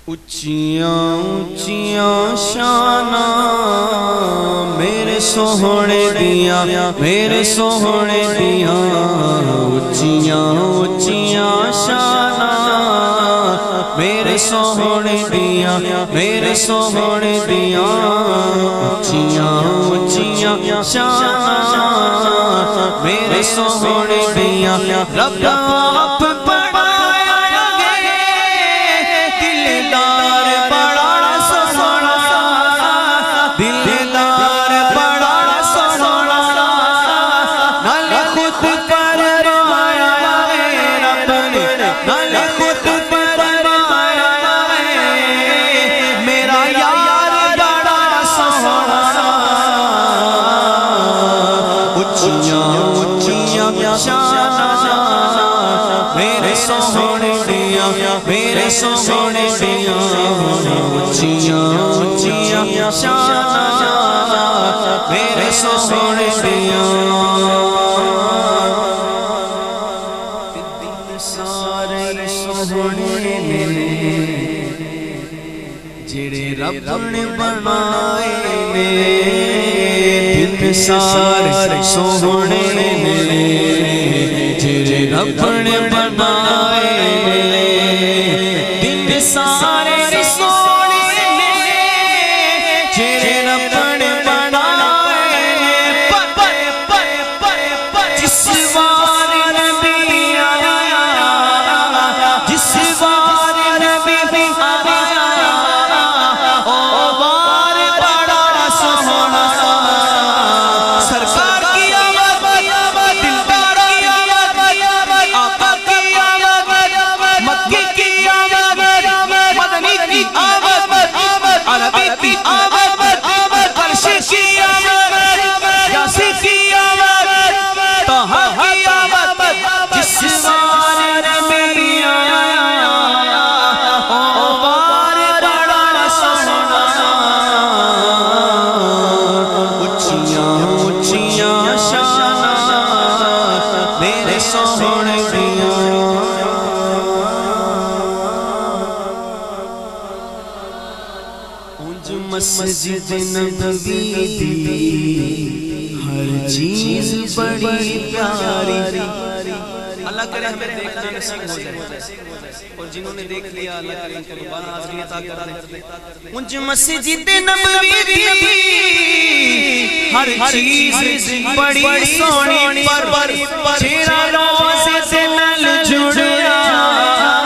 اچیاں اچیاں شاناں میرے سوہنے دیاں میرے سوہنے دیاں اچیاں اچیاں شاناں میرے سوہنے دیاں میرے سوہنے دیاں اچیاں اچیاں شاناں میرے سوہنے دیاں رب آپ میرے سوہنے دیاں اچیاں اچیاں شاناں میرے سوہنے دیاں دل سارے سوہنے نے جڑے رب نے بنائے نے دل سارے سوہنے نے جڑے رب نے بنائے دل سارے سونے جڑے رب نے بنائے جس وار نبی آیا جس وار نبی آیا او وار بڑا سوہنا سرکار کی آمد دلدار کی آمد آقا کی آمد مکی کی آمد مدنی کی آمد عربی کی آمد فرشی کی آمد یاسی کی آمد طہا کی آمد جس وار نبی آیا او وار بڑا سوہنا اچیاں اچیاں شاناں میرے سوہنے دیاں اونج مسجد نبوی دی ہر چیز بڑی پیاری اللہ کرے ہمیں دیکھنا نصیب ہو جائے اور جنہوں نے دیکھ لیا اللہ کرے ان کو دوبارہ حاضری عطا کر دے اونج مسجد نبوی دی ہر چیز بڑی سونی پر چہرہ روزے سے نل جڑیا